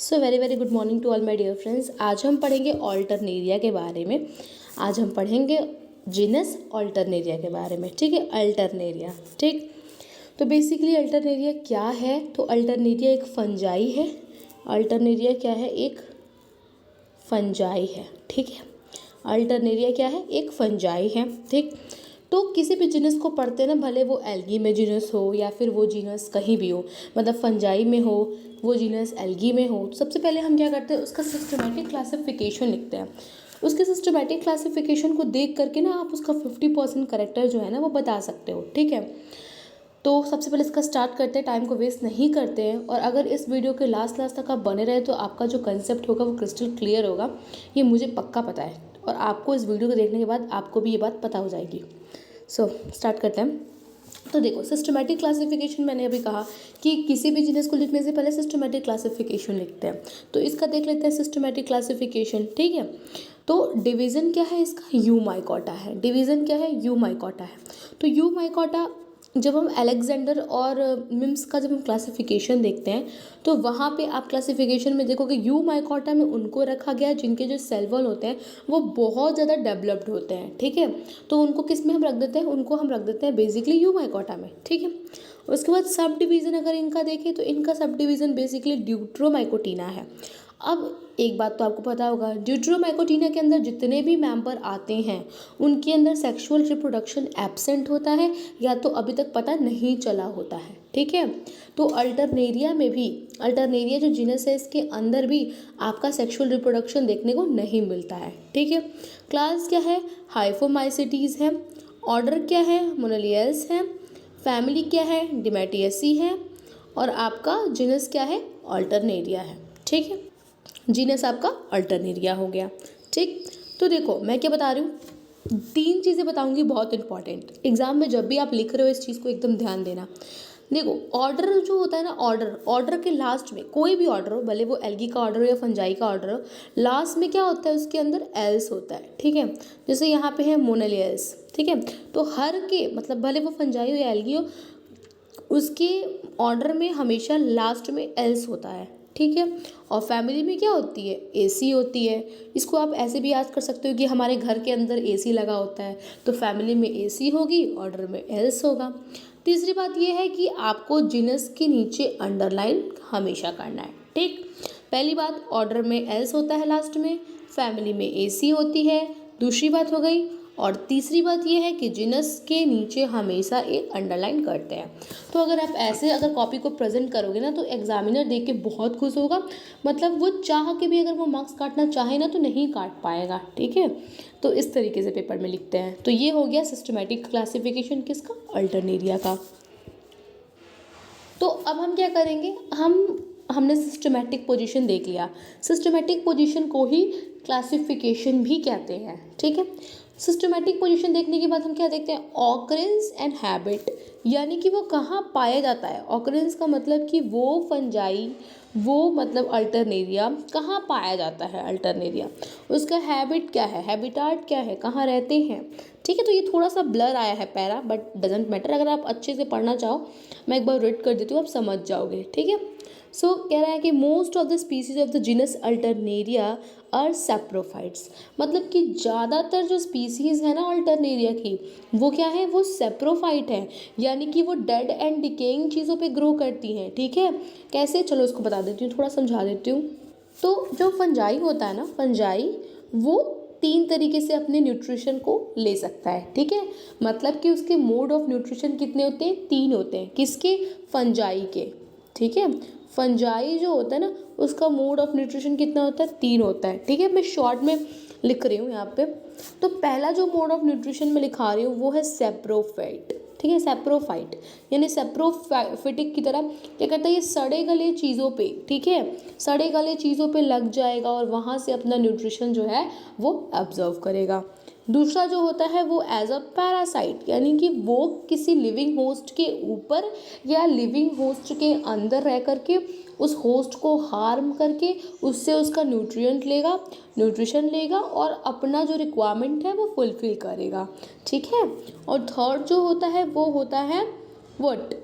So very very good morning to all my dear friends. आज हम पढ़ेंगे Alternaria के बारे में। आज हम पढ़ेंगे जीनस ऑल्टरनेरिया के बारे में। ठीक है, अल्टरनेरिया। ठीक, तो बेसिकली अल्टरनेरिया क्या है? तो अल्टरनेरिया एक फंजाई है। अल्टरनेरिया क्या है? एक फंजाई है। ठीक है, अल्टरनेरिया क्या है? एक फंजाई है। ठीक, तो किसी भी जीनस को पढ़ते हैं ना, भले वो एल्गी में जीनस हो या फिर वो जीनस कहीं भी हो, मतलब फंजाई में हो, वो जीनस एल्गी में हो, तो सबसे पहले हम क्या करते हैं, उसका सिस्टमेटिक क्लासिफिकेशन लिखते हैं। उसके सिस्टमेटिक क्लासिफिकेशन को देख करके ना आप उसका 50% करेक्टर जो है ना वो बता सकते हो। ठीक है, तो सबसे पहले इसका स्टार्ट करते हैं, टाइम को वेस्ट नहीं करते हैं। और अगर इस वीडियो के लास्ट तक आप बने रहे तो आपका जो कंसेप्ट होगा वो क्रिस्टल क्लियर होगा, ये मुझे पक्का पता है। और आपको इस वीडियो को देखने के बाद आपको भी ये बात पता हो जाएगी। सो स्टार्ट करते हैं। तो देखो, सिस्टमेटिक क्लासिफिकेशन मैंने अभी कहा कि किसी भी जीनस को लिखने से पहले सिस्टमेटिक क्लासिफिकेशन लिखते हैं। तो इसका देख लेते हैं सिस्टमेटिक क्लासिफिकेशन। ठीक है, तो डिवीज़न क्या है इसका? यू माइकोटा है। डिवीज़न क्या है? यू माइकोटा है। तो यू माइकोटा जब हम अलेक्जेंडर और मिम्स का जब हम क्लासिफिकेशन देखते हैं तो वहाँ पे आप क्लासिफिकेशन में देखोगे यू माइकोटा में उनको रखा गया है जिनके जो सेल वॉल होते हैं वो बहुत ज़्यादा डेवलप्ड होते हैं। ठीक है, तो उनको किस में हम रख देते हैं? उनको हम रख देते हैं बेसिकली यू माइकोटा में। ठीक है, उसके बाद सब डिवीज़न अगर इनका देखें तो इनका सब डिवीज़न बेसिकली ड्यूट्रोमाइकोटीना है। अब एक बात तो आपको पता होगा, ड्यूट्रोमाइकोटीना के अंदर जितने भी मेंबर आते हैं उनके अंदर सेक्सुअल रिप्रोडक्शन एब्सेंट होता है या तो अभी तक पता नहीं चला होता है। ठीक है, तो अल्टरनेरिया में भी, अल्टरनेरिया जो जीनस है इसके अंदर भी आपका सेक्सुअल रिप्रोडक्शन देखने को नहीं मिलता है। ठीक है, क्लास क्या है? हाइफोमाइसिटीज़ है। ऑर्डर क्या है? मोनोलियस है। फैमिली क्या है? डिमेटियसी है। और आपका जीनस क्या है? अल्टरनेरिया है। ठीक है, जीनस आपका अल्टरनेरिया हो गया। ठीक, तो देखो मैं क्या बता रही हूँ, 3 चीज़ें बताऊंगी बहुत इंपॉर्टेंट। एग्जाम में जब भी आप लिख रहे हो इस चीज़ को एकदम ध्यान देना। देखो, ऑर्डर जो होता है ना, ऑर्डर के लास्ट में कोई भी ऑर्डर हो, भले वो एल्गी का ऑर्डर हो या फंजाई का ऑर्डर हो, लास्ट में क्या होता है? उसके अंदर एल्स होता है। ठीक है, जैसे यहाँ पे है मोनोलियस। ठीक है, तो हर के मतलब भले वो फंजाई हो या एल्गी हो, उसके ऑर्डर में हमेशा लास्ट में एल्स होता है। ठीक है, और फैमिली में क्या होती है? एसी होती है। इसको आप ऐसे भी याद कर सकते हो कि हमारे घर के अंदर एसी लगा होता है तो फैमिली में एसी होगी, ऑर्डर में एल्स होगा। तीसरी बात यह है कि आपको जीनस के नीचे अंडरलाइन हमेशा करना है। ठीक, पहली बात ऑर्डर में एल्स होता है, लास्ट में फैमिली में एसी होती है, दूसरी बात हो गई। और तीसरी बात यह है कि जीनस के नीचे हमेशा एक अंडरलाइन करते हैं। तो अगर आप ऐसे अगर कॉपी को प्रेजेंट करोगे ना तो एग्जामिनर देख के बहुत खुश होगा, मतलब वो चाह के भी अगर वो मार्क्स काटना चाहे ना तो नहीं काट पाएगा। ठीक है, तो इस तरीके से पेपर में लिखते हैं। तो ये हो गया सिस्टमेटिक क्लासिफिकेशन किसका? अल्टरनेरिया का। तो अब हम क्या करेंगे, हमने सिस्टमेटिक पोजीशन देख लिया। सिस्टमेटिक पोजीशन को ही क्लासिफिकेशन भी कहते हैं। ठीक है, सिस्टमेटिक पोजीशन देखने के बाद हम क्या देखते हैं? ऑकरेंस एंड हैबिट, यानी कि वो कहाँ पाया जाता है। ऑकरेंस का मतलब कि वो फंजाई, वो मतलब अल्टरनेरिया कहाँ पाया जाता है। अल्टरनेरिया उसका हैबिट क्या है, हैबिटाट क्या है, कहाँ रहते हैं। ठीक है, तो ये थोड़ा सा ब्लर आया है पैरा, बट डजेंट मैटर। अगर आप अच्छे से पढ़ना चाहो मैं एक बार रीड कर देती हूँ, आप समझ जाओगे। ठीक है, सो कह रहा है कि most of the species of the genus Alternaria are saprophytes, मतलब कि ज़्यादातर जो स्पीसीज है ना अल्टरनेरिया की वो क्या है? वो सेप्रोफाइट है, यानी कि वो डेड एंड डिकेइंग चीज़ों पे ग्रो करती हैं। ठीक है, कैसे? चलो इसको बता देती हूँ, थोड़ा समझा देती हूँ। तो जो फंजाई होता है ना, फंजाई वो 3 तरीके से अपने न्यूट्रिशन को ले सकता है। ठीक है, मतलब कि उसके मोड ऑफ न्यूट्रिशन कितने होते हैं? 3 होते हैं। किसके? फंजाई के। ठीक है, फंजाई जो होता है ना उसका मोड ऑफ न्यूट्रिशन कितना होता है? 3 होता है। ठीक है, मैं शॉर्ट में लिख रही हूँ यहाँ पे। तो पहला जो मोड ऑफ न्यूट्रिशन में लिखा रही हूँ वो है सेप्रोफाइट। ठीक है, सेप्रोफाइट यानी सेप्रोफिटिक की तरह क्या करता है? ये सड़े गले चीज़ों पे, ठीक है, सड़े गले चीज़ों पे लग जाएगा और वहाँ से अपना न्यूट्रिशन जो है वो ऑब्जर्व करेगा। दूसरा जो होता है वो एज अ पैरासाइट, यानी कि वो किसी लिविंग होस्ट के ऊपर या लिविंग होस्ट के अंदर रह करके उस होस्ट को हार्म करके उससे उसका न्यूट्रिशन लेगा और अपना जो रिक्वायरमेंट है वो फुलफिल करेगा। ठीक है, और थर्ड जो होता है वो होता है व्हाट?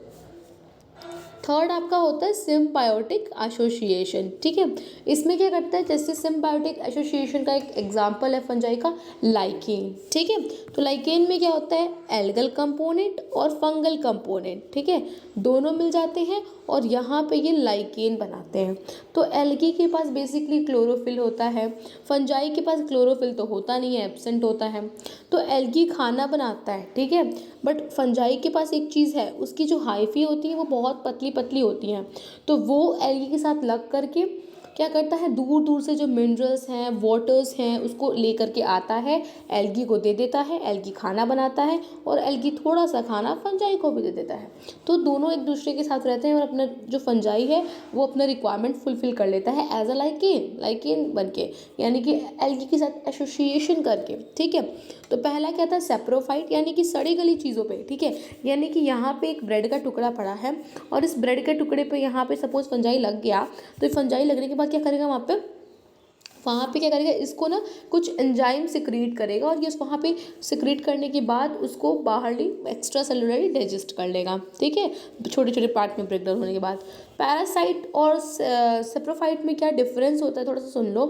थर्ड आपका होता है सिम्बायोटिक एसोसिएशन, ठीक है। इसमें क्या करता है, जैसे सिम्बायोटिक एसोसिएशन का एक एग्जांपल है फंजाई का लाइकेन, ठीक है। तो लाइकेन में क्या होता है, एल्गल कंपोनेंट और फंगल कंपोनेंट, ठीक है, दोनों मिल जाते हैं और यहाँ पे ये लाइकेन बनाते हैं। तो एल्गी के पास बेसिकली क्लोरोफिल होता है, फंजाई के पास क्लोरोफिल तो होता नहीं है, एब्सेंट होता है। तो एल्गी खाना बनाता है, ठीक है, बट फंजाई के पास एक चीज़ है, उसकी जो हाइफी होती है वो बहुत पतली पतली होती हैं, तो वो एल्गी के साथ लग करके क्या करता है, दूर दूर से जो मिनरल्स हैं, वाटर्स हैं, उसको लेकर के आता है, एल्गी को दे देता है, एल्गी खाना बनाता है और एल्गी थोड़ा सा खाना फंजाई को भी दे देता है। तो दोनों एक दूसरे के साथ रहते हैं और अपना जो फंजाई है वो अपना रिक्वायरमेंट फुलफिल कर लेता है एज अ लाइकेन बन के, यानी कि एल्गी के साथ एसोसिएशन करके, ठीक है। तो पहला क्या था, सेप्रोफाइट, यानी कि सड़ी गली चीज़ों पे, ठीक है, यानी कि यहाँ पे एक ब्रेड का टुकड़ा पड़ा है और इस ब्रेड के टुकड़े पे यहाँ पे सपोज फंजाई लग गया, तो ये फंजाई लगने के बाद क्या करेगा, वहाँ पे क्या करेगा, इसको ना कुछ एंजाइम सिक्रीट करेगा और ये उस वहाँ पे सिक्रीट करने के बाद उसको बाहरली एक्स्ट्रा सेलुलरली डाइजेस्ट कर लेगा, ठीक है, छोटे छोटे पार्ट में ब्रेक डाउन होने के बाद। पैरासाइट और सेप्रोफाइट में क्या डिफरेंस होता है, थोड़ा सा सुन लो।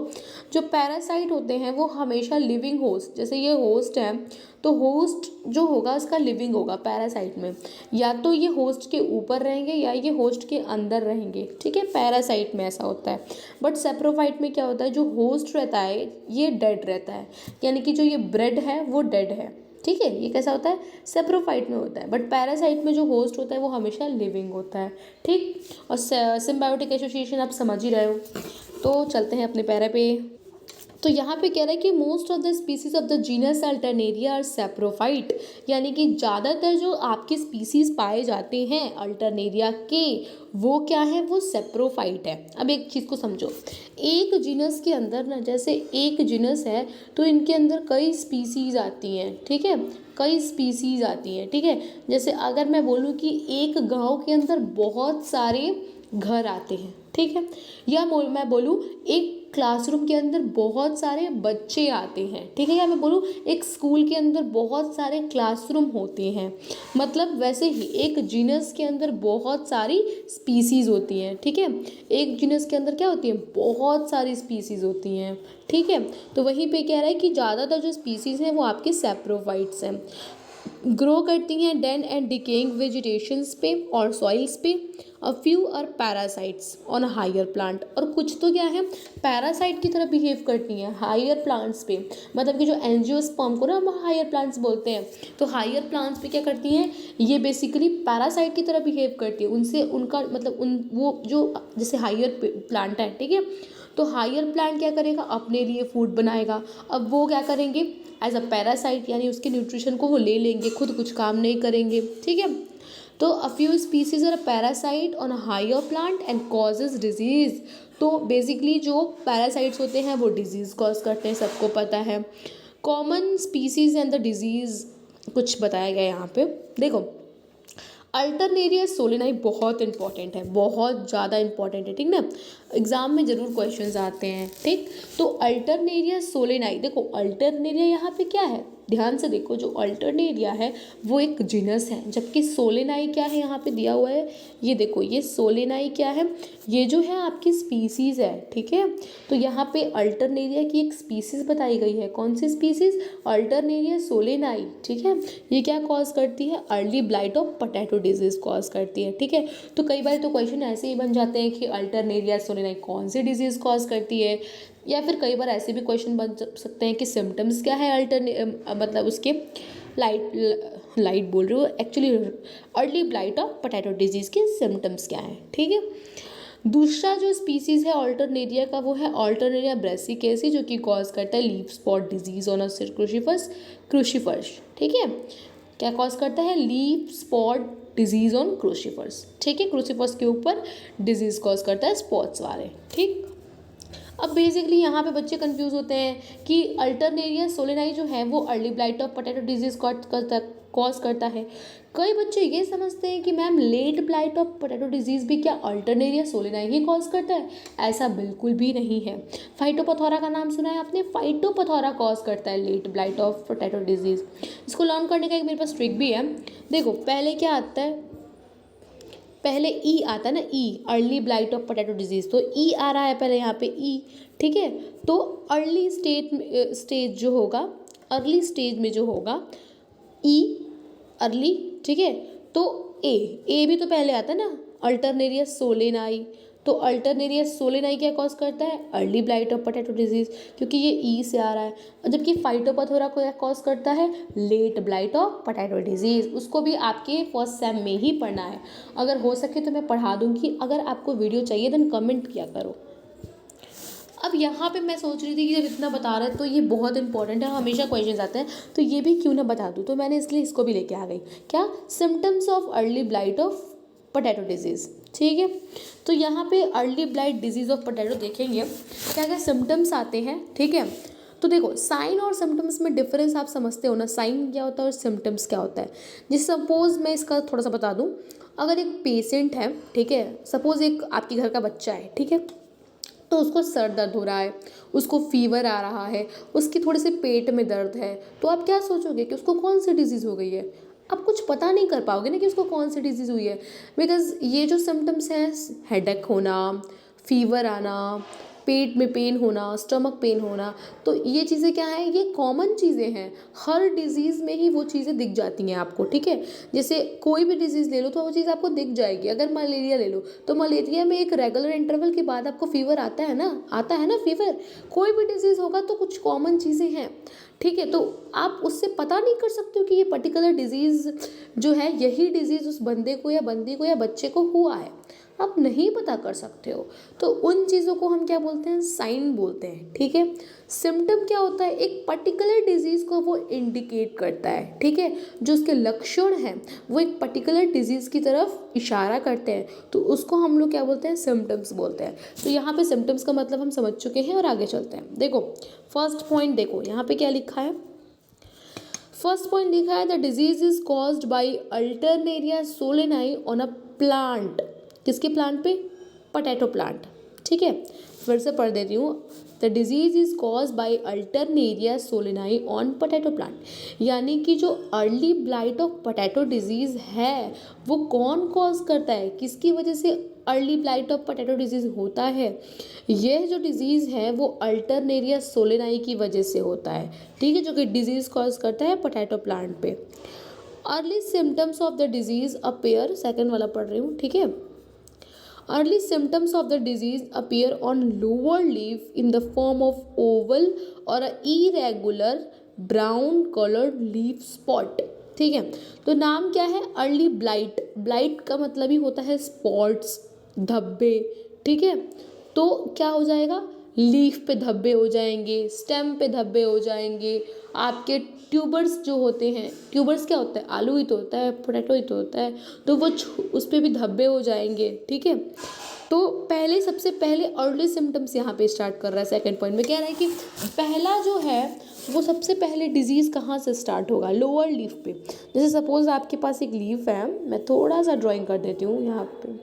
जो पैरासाइट होते हैं वो हमेशा लिविंग होस्ट, जैसे ये होस्ट है तो होस्ट जो होगा उसका लिविंग होगा पैरासाइट में, या तो ये होस्ट के ऊपर रहेंगे या ये होस्ट के अंदर रहेंगे, ठीक है, पैरासाइट में ऐसा होता है। बट सेप्रोफाइट में क्या होता है, जो होस्ट रहता है ये डेड रहता है, यानी कि जो ये ब्रेड है वो डेड है, ठीक है, ये कैसा होता है, सेप्रोफाइट में होता है। बट पैरासाइट में जो होस्ट होता है वो हमेशा लिविंग होता है, ठीक। और सिम्बायोटिक एसोसिएशन आप समझ ही रहे हो। तो चलते हैं अपने पैरा पे। तो यहाँ पे कह रहा है कि most of the species of the genus Alternaria are saprophyte, यानी कि ज़्यादातर जो आपके स्पीसीज पाए जाते हैं अल्टरनेरिया के वो क्या है, वो सेप्रोफाइट है। अब एक चीज़ को समझो, एक जीनस के अंदर ना, जैसे एक जीनस है तो इनके अंदर कई स्पीसीज आती हैं, ठीक है, कई स्पीसीज आती हैं, ठीक है। जैसे अगर मैं बोलूँ कि एक गांव के अंदर बहुत सारे घर आते हैं, ठीक है, या मैं बोलूँ एक क्लासरूम के अंदर बहुत सारे बच्चे आते हैं, ठीक है, या मैं बोलूँ एक स्कूल के अंदर बहुत सारे क्लासरूम होते हैं, मतलब वैसे ही एक जीनस के अंदर बहुत सारी स्पीसीज होती हैं, ठीक है, एक जीनस के अंदर क्या होती है, बहुत सारी स्पीसीज होती हैं, ठीक है। तो वहीं पे कह रहा है कि ज़्यादातर जो स्पीसीज हैं वो आपके सेप्रोफाइट्स हैं, ग्रो करती हैं डेड एंड डिकेइंग वेजिटेशंस पे और सॉइल्स पे। A few are parasites on higher plant, और कुछ तो क्या है, पैरासाइट की तरह बिहेव करती हैं हायर प्लांट्स पे, मतलब कि जो एंजियोस्पर्म को ना हम हायर प्लांट्स बोलते हैं, तो हायर प्लांट्स पे क्या करती हैं, ये बेसिकली पैरासाइट की तरह बिहेव करती है, उनसे उनका मतलब उन वो जो जैसे हायर प्लांट है, ठीक है, तो हायर प्लांट क्या करेगा, अपने लिए फूड बनाएगा, अब वो क्या करेंगे एज अ पैरासाइट, यानी उसके न्यूट्रिशन को वो ले लेंगे, खुद कुछ काम नहीं करेंगे, ठीक है। तो a few species are parasite on higher plant and causes disease, तो बेसिकली जो पैरासाइट्स होते हैं वो डिजीज़ कॉज करते हैं, सबको पता है। Common species and the disease कुछ बताया गया यहाँ पे, देखो अल्टरनेरिया सोलेनाई बहुत इंपॉर्टेंट है, बहुत ज़्यादा इंपॉर्टेंट है, ठीक ना, एग्जाम में ज़रूर क्वेश्चंस आते हैं, ठीक। तो अल्टरनेरिया सोलेनाई, देखो अल्टरनेरिया यहाँ पे क्या है, ध्यान से देखो, जो अल्टरनेरिया है वो एक जीनस है, जबकि सोलेनाई क्या है यहाँ पे दिया हुआ है, ये देखो, ये सोलेनाई क्या है, ये जो है आपकी स्पीसीज है, ठीक है। तो यहाँ पे अल्टरनेरिया की एक स्पीसीज बताई गई है, कौन सी स्पीसीज, अल्टरनेरिया सोलेनाई, ठीक है। ये क्या कॉज करती है, early blight of potato disease cause करती है, ठीक है। तो कई बार तो क्वेश्चन ऐसे ही बन जाते हैं कि अल्टरनेरिया सोलेनाई कौन सी डिजीज कॉज करती है, या फिर कई बार ऐसे भी क्वेश्चन बन सकते हैं कि सिम्टम्स क्या है मतलब उसके लाइट बोल रही हूँ actually, early blight of potato disease के सिम्टम्स क्या है, ठीक है। दूसरा जो स्पीसीज़ है अल्टरनेरिया का वो है अल्टरनेरिया ब्रेसिकेसी, जो कि कॉज करता है leaf spot disease on crucifers, ठीक है, क्या कॉज करता है, leaf spot disease on crucifers, ठीक है, क्रूसीफर्स के ऊपर डिजीज़ कॉज करता है स्पॉट्स वाले, ठीक। अब बेसिकली यहाँ पे बच्चे कंफ्यूज होते हैं कि अल्टरनेरिया सोलेनाई जो है वो early blight of potato disease cause करता है। कई बच्चे ये समझते हैं कि ma'am late blight of potato disease भी क्या अल्टरनेरिया सोलेनाई ही कॉज करता है, ऐसा बिल्कुल भी नहीं है। फाइटोपथोरा का नाम सुना है आपने, फाइटोपथोरा कॉज करता है late blight of potato disease. इसको लर्न करने का एक मेरे पास ट्रिक भी है, देखो पहले क्या आता है, पहले ई आता है ना, E early blight of potato disease, तो ई आ रहा है पहले यहाँ पे ई, ठीक है। तो अर्ली स्टेज जो होगा, अर्ली स्टेज में जो होगा ई अर्ली, ठीक है। तो ए भी तो पहले आता है ना, अल्टरनेरिया सोलेनाई, तो अल्टरनेरिया सोलेनाई क्या कॉज करता है, early blight of potato disease, क्योंकि ये ई से आ रहा है। और जबकि फाइटोपथोरा को क्या कॉज करता है, late blight of potato disease. उसको भी आपके फर्स्ट सेम में ही पढ़ना है, अगर हो सके तो मैं पढ़ा दूंगी, अगर आपको वीडियो चाहिए देन कमेंट किया करो। अब यहाँ पे मैं सोच रही थी कि जब इतना बता रहे हैं तो ये बहुत इंपॉर्टेंट है, हमेशा क्वेश्चंस आते हैं, तो ये भी क्यों ना बता दूँ, तो मैंने इसलिए इसको भी लेके आ गई। क्या, symptoms of early blight of potato disease, ठीक है। तो यहाँ पे early blight disease of potato देखेंगे क्या क्या सिम्टम्स आते हैं, ठीक है। तो देखो, साइन और सिम्टम्स में डिफरेंस आप समझते हो ना, साइन क्या होता है और सिम्टम्स क्या होता है। जैसे सपोज मैं इसका थोड़ा सा बता दूँ, अगर एक पेशेंट है, ठीक है, सपोज एक आपके घर का बच्चा है, ठीक है, तो उसको सर दर्द हो रहा है, उसको फीवर आ रहा है, उसके थोड़े से पेट में दर्द है, तो आप क्या सोचोगे कि उसको कौन सी डिजीज़ हो गई है। आप कुछ पता नहीं कर पाओगे ना कि उसको कौन सी डिजीज़ हुई है, बिकॉज़ ये जो सिम्टम्स हैं, हेडेक होना, फीवर आना, पेट में पेन होना, स्टमक पेन होना, तो ये चीज़ें क्या हैं, ये कॉमन चीज़ें हैं, हर डिज़ीज़ में ही वो चीज़ें दिख जाती हैं आपको, ठीक है। जैसे कोई भी डिज़ीज़ ले लो तो वो चीज़ आपको दिख जाएगी। अगर मलेरिया ले लो तो मलेरिया में एक रेगुलर इंटरवल के बाद आपको फीवर आता है ना फीवर। कोई भी डिज़ीज़ होगा तो कुछ कॉमन चीज़ें हैं, ठीक है। तो आप उससे पता नहीं कर सकते हो कि ये पर्टिकुलर डिज़ीज़ जो है, यही डिज़ीज़ उस बंदे को या बंदी को या बच्चे को हुआ है, आप नहीं पता कर सकते हो। तो उन चीज़ों को हम क्या बोलते हैं, साइन बोलते हैं, ठीक है। सिम्टम क्या होता है, एक पर्टिकुलर डिजीज़ को वो इंडिकेट करता है, ठीक है। जो उसके लक्षण हैं वो एक पर्टिकुलर डिजीज़ की तरफ इशारा करते हैं, तो उसको हम लोग क्या बोलते हैं, सिम्टम्स बोलते हैं। तो यहाँ पे सिम्टम्स का मतलब हम समझ चुके हैं और आगे चलते हैं। देखो फर्स्ट पॉइंट, देखो यहाँ पे क्या लिखा है, फर्स्ट पॉइंट लिखा है, the disease is caused by Alternaria solani on a plant. किसके प्लांट पे, पोटैटो प्लांट, ठीक है। फिर से पढ़ देती हूँ, the disease is cause by Alternaria solani on potato plant. यानी कि जो early blight of potato disease है वो कौन कॉज करता है, किसकी वजह से early blight of potato disease होता है। यह जो डिजीज़ है वो अल्टरनेरिया सोलेनाई की वजह से होता है, ठीक है, जो कि डिजीज़ कॉज करता है पोटैटो प्लांट पे। Early symptoms of the disease appear, second वाला पढ़ रही हूँ, ठीक है। Early symptoms of the disease appear on lower leaf in the form of oval or a irregular brown colored leaf spot, ठीक है। तो नाम क्या है, अर्ली ब्लाइट। ब्लाइट का मतलब ही होता है स्पॉट्स, धब्बे, ठीक है। तो क्या हो जाएगा, लीफ पे धब्बे हो जाएंगे, स्टेम पे धब्बे हो जाएंगे, आपके ट्यूबर्स जो होते हैं, ट्यूबर्स क्या होता है, आलू ही तो होता है, पोटैटो ही तो होता है, तो वो उस पर भी धब्बे हो जाएंगे, ठीक है। तो पहले, सबसे पहले अर्ली सिम्टम्स यहाँ पे स्टार्ट कर रहा है। सेकंड पॉइंट में कह रहा है कि पहला जो है वो सबसे पहले डिजीज़ कहाँ से स्टार्ट होगा, लोअर लीफ पे। जैसे सपोज आपके पास एक लीफ है, मैं थोड़ा सा ड्राइंग कर देती हूँ यहाँ पे,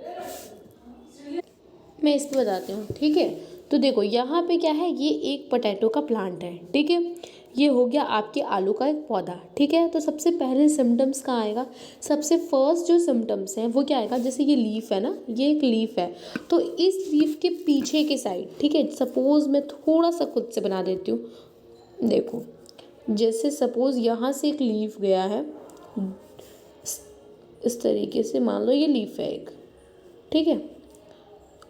मैं इस पर बताती हूँ, ठीक है। तो देखो यहाँ पे क्या है, ये एक पोटैटो का प्लांट है, ठीक है, ये हो गया आपके आलू का एक पौधा, ठीक है। तो सबसे पहले सिम्टम्स कहाँ आएगा, सबसे फर्स्ट जो सिम्टम्स हैं वो क्या आएगा, जैसे ये लीफ है ना, ये एक लीफ है, तो इस लीफ के पीछे के साइड, ठीक है, सपोज मैं थोड़ा सा खुद से बना देती हूँ, देखो जैसे सपोज यहाँ से एक लीफ गया है, इस तरीके से मान लो ये लीफ है एक, ठीक है,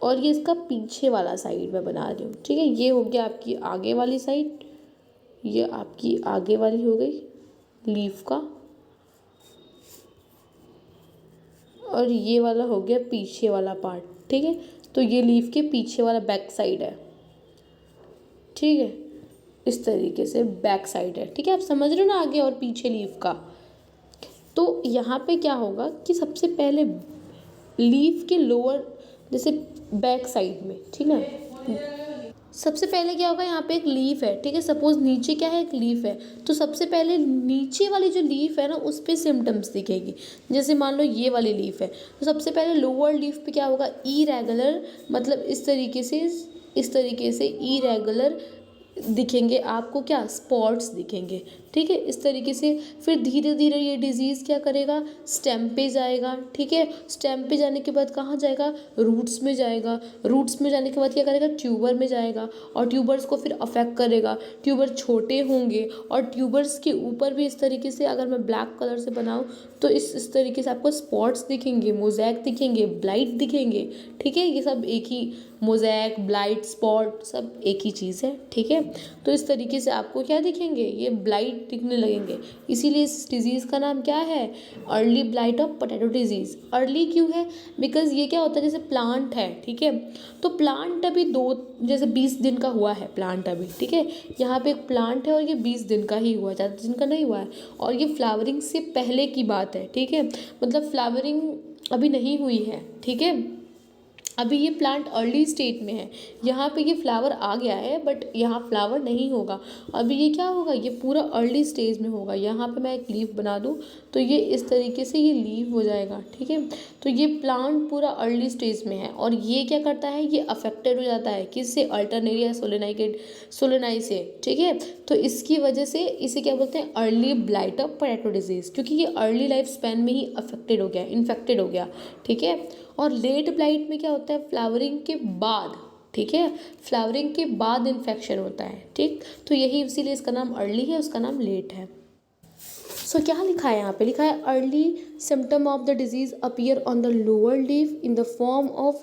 और ये इसका पीछे वाला साइड मैं बना रही हूँ, ठीक है। ये हो गया आपकी आगे वाली साइड, ये आपकी आगे वाली हो गई लीफ का, और ये वाला हो गया पीछे वाला पार्ट, ठीक है। तो ये लीफ के पीछे वाला बैक साइड है, ठीक है, इस तरीके से बैक साइड है, ठीक है। आप समझ रहे हो ना, आगे और पीछे लीफ का। तो यहाँ पे क्या होगा कि सबसे पहले लीफ के लोअर, जैसे बैक साइड में, ठीक है, सबसे पहले क्या होगा, यहाँ पे एक लीफ है, ठीक है, सपोज नीचे क्या है, एक लीफ है, तो सबसे पहले नीचे वाली जो लीफ है ना उस पर सिम्टम्स दिखेगी। जैसे मान लो ये वाली लीफ है, तो सबसे पहले लोअर लीफ पे क्या होगा, इरेगुलर, मतलब इस तरीके से इरेगुलर दिखेंगे आपको, क्या, स्पॉट्स दिखेंगे, ठीक है। इस तरीके से फिर धीरे धीरे ये डिजीज़ क्या करेगा, स्टेम पे जाएगा, ठीक है। स्टेम पे जाने के बाद कहाँ जाएगा, रूट्स में जाएगा, रूट्स में जाने के बाद क्या करेगा, ट्यूबर में जाएगा और ट्यूबर्स को फिर अफेक्ट करेगा। ट्यूबर छोटे होंगे और ट्यूबर्स के ऊपर भी इस तरीके से अगर मैं ब्लैक कलर से बनाऊँ तो इस तरीके से आपको स्पॉट्स दिखेंगे, मोज़ेक दिखेंगे, ब्लाइट दिखेंगे, ठीक है। ये सब एक ही, मोज़ेक, ब्लाइट, स्पॉट सब एक ही चीज़ है, ठीक है। तो इस तरीके से आपको क्या दिखेंगे, ये ब्लाइट दिखने लगेंगे। इसीलिए इस डिज़ीज़ का नाम क्या है, early blight of potato disease. Early क्यों है, बिकॉज ये क्या होता है, जैसे प्लांट है, ठीक है, तो प्लांट अभी जैसे 20 दिन का हुआ है प्लांट अभी, ठीक है। यहाँ पे एक प्लांट है और ये 20 दिन का ही हुआ, ज़्यादा दिन का नहीं हुआ है और ये फ्लावरिंग से पहले की बात है, ठीक है। मतलब फ्लावरिंग अभी नहीं हुई है, ठीक है। अभी ये प्लांट अर्ली स्टेज में है, यहाँ पे ये फ्लावर आ गया है बट यहाँ फ्लावर नहीं होगा। अभी ये क्या होगा, ये पूरा अर्ली स्टेज में होगा। यहाँ पे मैं एक लीफ बना दूँ तो ये इस तरीके से ये लीफ हो जाएगा, ठीक है। तो ये प्लांट पूरा अर्ली स्टेज में है और ये क्या करता है, ये अफेक्टेड हो जाता है किससे, अल्टरनेरिया सोलेनाई से, ठीक है। तो इसकी वजह से इसे क्या बोलते हैं, early blight of potato disease, क्योंकि ये अर्ली लाइफ स्पैन में ही अफेक्टेड हो गया, इन्फेक्टेड हो गया, ठीक है। और लेट ब्लाइट में क्या होता है, फ्लावरिंग के बाद, ठीक है, फ्लावरिंग के बाद इन्फेक्शन होता है, ठीक। तो यही इसीलिए इसका नाम अर्ली है, उसका नाम लेट है। सो क्या लिखा है यहाँ पे, लिखा है early symptom of the disease appear on the lower leaf in the form of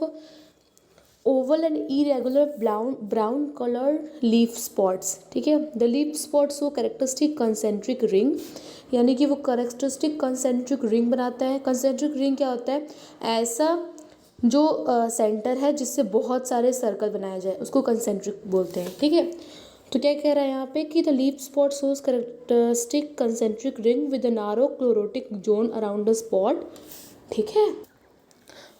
Oval and irregular brown coloured leaf spots, ठीक है। द लीफ स्पॉट्स वो कैरेक्टरिस्टिक कंसेंट्रिक रिंग, यानी कि वो कैरेक्टरिस्टिक कंसेंट्रिक रिंग बनाता है। कंसेंट्रिक रिंग क्या होता है, ऐसा जो सेंटर है जिससे बहुत सारे सर्कल बनाए जाए, उसको कंसेंट्रिक बोलते हैं, ठीक है। तो क्या कह रहा है यहाँ पे कि the leaf spot shows characteristic concentric ring with a narrow chlorotic zone around the spot, ठीक है।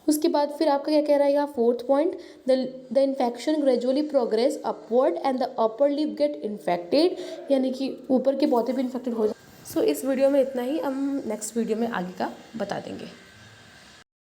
उसके बाद फिर आपका क्या कह रहा है यहाँ, fourth point, the infection gradually progress upward and the upper lip get infected, यानी कि ऊपर के पौधे भी इन्फेक्टेड हो जाए। सो इस वीडियो में इतना ही, हम नेक्स्ट वीडियो में आगे का बता देंगे।